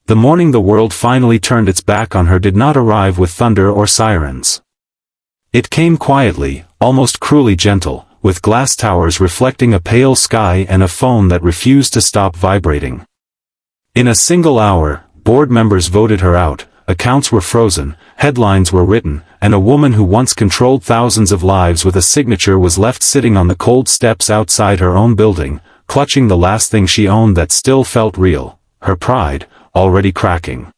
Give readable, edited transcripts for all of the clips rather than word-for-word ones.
The morning the world finally turned its back on her did not arrive with thunder or sirens. It came quietly, almost cruelly gentle, with glass towers reflecting a pale sky and a phone that refused to stop vibrating. In a single hour, board members voted her out, accounts were frozen, headlines were written, and a woman who once controlled thousands of lives with a signature was left sitting on the cold steps outside her own building, clutching the last thing she owned that still felt real, her pride, already cracking.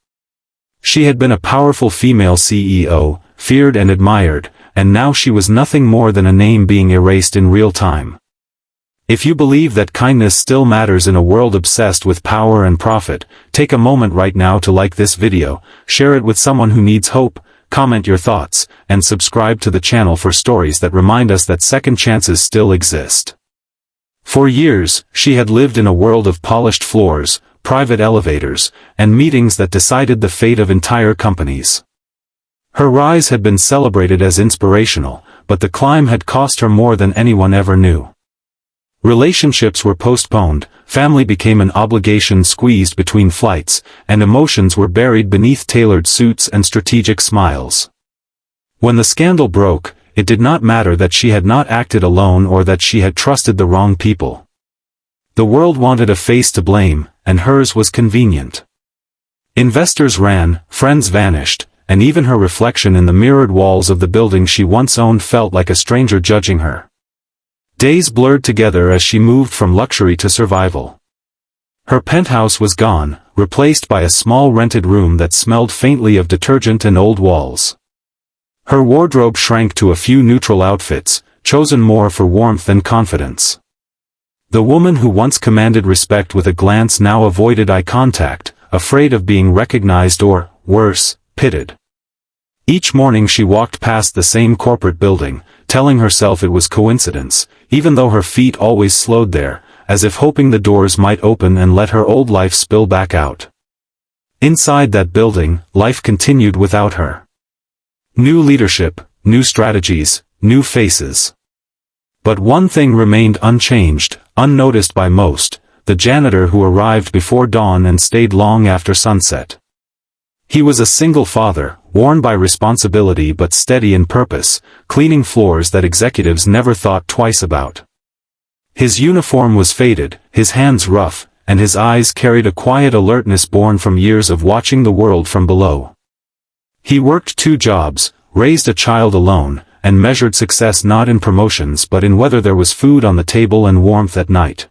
She had been a powerful female CEO, feared and admired, and now she was nothing more than a name being erased in real time. If you believe that kindness still matters in a world obsessed with power and profit, take a moment right now to like this video, share it with someone who needs hope, comment your thoughts, and subscribe to the channel for stories that remind us that second chances still exist. For years, she had lived in a world of polished floors, private elevators, and meetings that decided the fate of entire companies. Her rise had been celebrated as inspirational, but the climb had cost her more than anyone ever knew. Relationships were postponed, family became an obligation squeezed between flights, and emotions were buried beneath tailored suits and strategic smiles. When the scandal broke, it did not matter that she had not acted alone or that she had trusted the wrong people. The world wanted a face to blame, and hers was convenient. Investors ran, friends vanished, and even her reflection in the mirrored walls of the building she once owned felt like a stranger judging her. Days blurred together as she moved from luxury to survival. Her penthouse was gone, replaced by a small rented room that smelled faintly of detergent and old walls. Her wardrobe shrank to a few neutral outfits, chosen more for warmth than confidence. The woman who once commanded respect with a glance now avoided eye contact, afraid of being recognized or, worse, pitted. Each morning she walked past the same corporate building, telling herself it was coincidence, even though her feet always slowed there, as if hoping the doors might open and let her old life spill back out. Inside that building, life continued without her. New leadership, new strategies, new faces. But one thing remained unchanged, unnoticed by most, the janitor who arrived before dawn and stayed long after sunset. He was a single father, worn by responsibility but steady in purpose, cleaning floors that executives never thought twice about. His uniform was faded, his hands rough, and his eyes carried a quiet alertness born from years of watching the world from below. He worked 2 jobs, raised a child alone, and measured success not in promotions but in whether there was food on the table and warmth at night.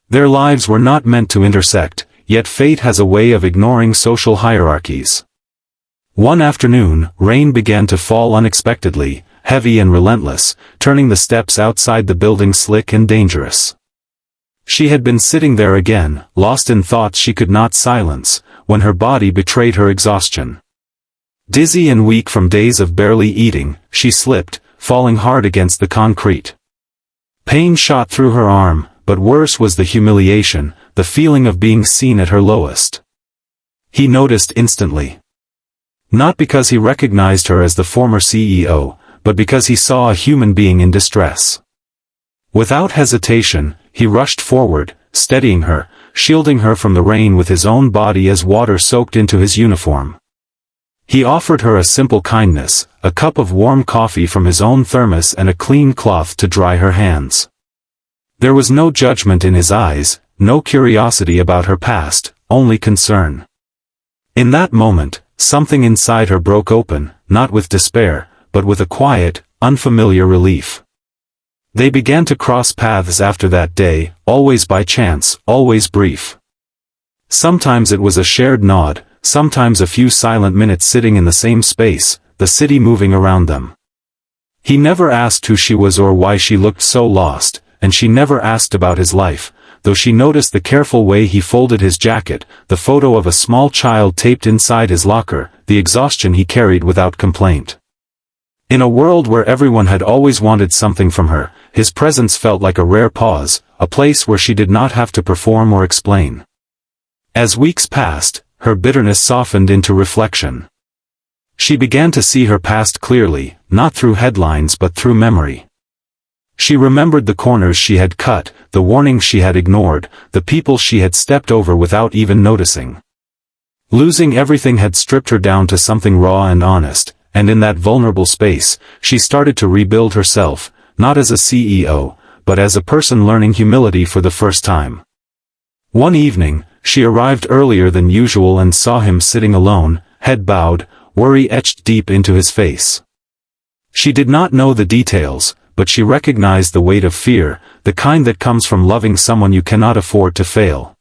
Their lives were not meant to intersect, yet fate has a way of ignoring social hierarchies. One afternoon, rain began to fall unexpectedly, heavy and relentless, turning the steps outside the building slick and dangerous. She had been sitting there again, lost in thoughts she could not silence, when her body betrayed her exhaustion. Dizzy and weak from days of barely eating, she slipped, falling hard against the concrete. Pain shot through her arm, but worse was the humiliation, the feeling of being seen at her lowest. He noticed instantly. Not because he recognized her as the former CEO, but because he saw a human being in distress. Without hesitation, he rushed forward, steadying her, shielding her from the rain with his own body as water soaked into his uniform. He offered her a simple kindness, a cup of warm coffee from his own thermos and a clean cloth to dry her hands. There was no judgment in his eyes, no curiosity about her past, only concern. In that moment, something inside her broke open, not with despair, but with a quiet, unfamiliar relief. They began to cross paths after that day, always by chance, always brief. Sometimes it was a shared nod, sometimes a few silent minutes sitting in the same space, the city moving around them. He never asked who she was or why she looked so lost, and she never asked about his life, though she noticed the careful way he folded his jacket, the photo of a small child taped inside his locker, the exhaustion he carried without complaint. In a world where everyone had always wanted something from her, his presence felt like a rare pause, a place where she did not have to perform or explain. As weeks passed, her bitterness softened into reflection. She began to see her past clearly, not through headlines but through memory. She remembered the corners she had cut, the warnings she had ignored, the people she had stepped over without even noticing. Losing everything had stripped her down to something raw and honest, and in that vulnerable space, she started to rebuild herself, not as a CEO, but as a person learning humility for the first time. One evening, she arrived earlier than usual and saw him sitting alone, head bowed, worry etched deep into his face. She did not know the details, but she recognized the weight of fear, the kind that comes from loving someone you cannot afford to fail.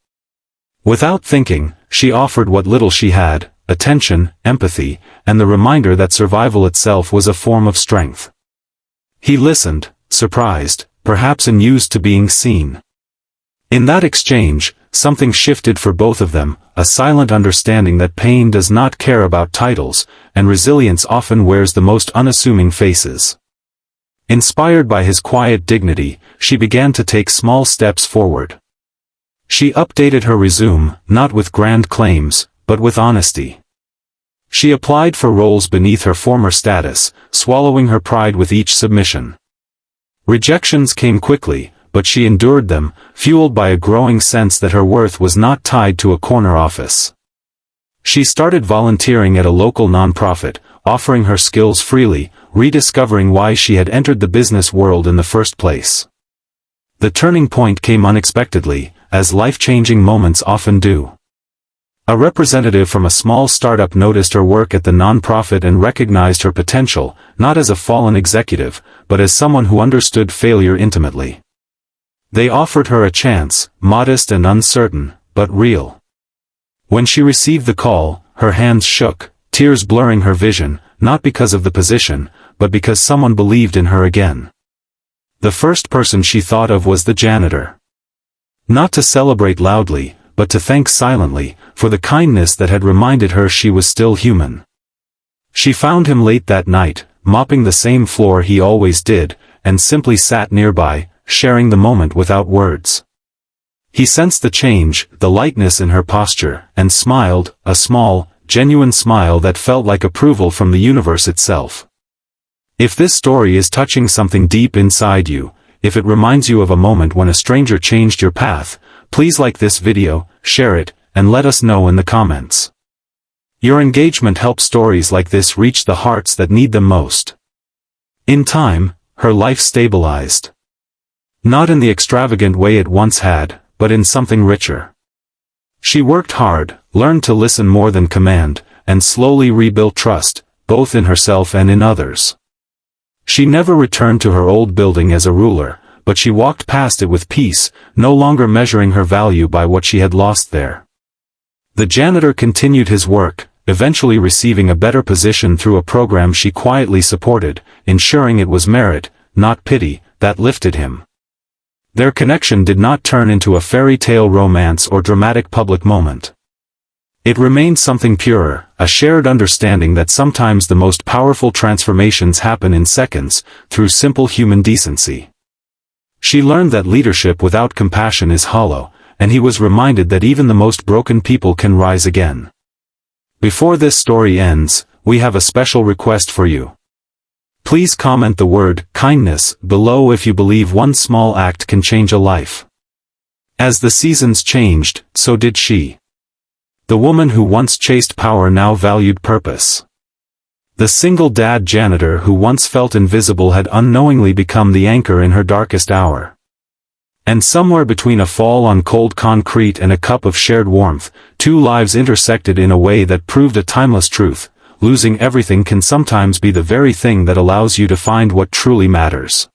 Without thinking, she offered what little she had, attention, empathy, and the reminder that survival itself was a form of strength. He listened, surprised, perhaps unused to being seen. In that exchange, something shifted for both of them, a silent understanding that pain does not care about titles, and resilience often wears the most unassuming faces. Inspired by his quiet dignity, she began to take small steps forward. She updated her resume, not with grand claims, but with honesty. She applied for roles beneath her former status, swallowing her pride with each submission. Rejections came quickly, but she endured them, fueled by a growing sense that her worth was not tied to a corner office. She started volunteering at a local nonprofit, offering her skills freely, rediscovering why she had entered the business world in the first place. The turning point came unexpectedly, as life-changing moments often do. A representative from a small startup noticed her work at the nonprofit and recognized her potential, not as a fallen executive, but as someone who understood failure intimately. They offered her a chance, modest and uncertain, but real. When she received the call, her hands shook, tears blurring her vision, not because of the position, but because someone believed in her again. The first person she thought of was the janitor. Not to celebrate loudly, but to thank silently, for the kindness that had reminded her she was still human. She found him late that night, mopping the same floor he always did, and simply sat nearby, sharing the moment without words. He sensed the change, the lightness in her posture, and smiled, a small, genuine smile that felt like approval from the universe itself. If this story is touching something deep inside you, if it reminds you of a moment when a stranger changed your path, please like this video, share it, and let us know in the comments. Your engagement helps stories like this reach the hearts that need them most. In time, her life stabilized. Not in the extravagant way it once had, but in something richer. She worked hard, learned to listen more than command, and slowly rebuilt trust, both in herself and in others. She never returned to her old building as a ruler, but she walked past it with peace, no longer measuring her value by what she had lost there. The janitor continued his work, eventually receiving a better position through a program she quietly supported, ensuring it was merit, not pity, that lifted him. Their connection did not turn into a fairy tale romance or dramatic public moment. It remained something purer, a shared understanding that sometimes the most powerful transformations happen in seconds, through simple human decency. She learned that leadership without compassion is hollow, and he was reminded that even the most broken people can rise again. Before this story ends, we have a special request for you. Please comment the word kindness below if you believe one small act can change a life. As the seasons changed, so did she. The woman who once chased power now valued purpose. The single dad janitor who once felt invisible had unknowingly become the anchor in her darkest hour. And somewhere between a fall on cold concrete and a cup of shared warmth, two lives intersected in a way that proved a timeless truth: losing everything can sometimes be the very thing that allows you to find what truly matters.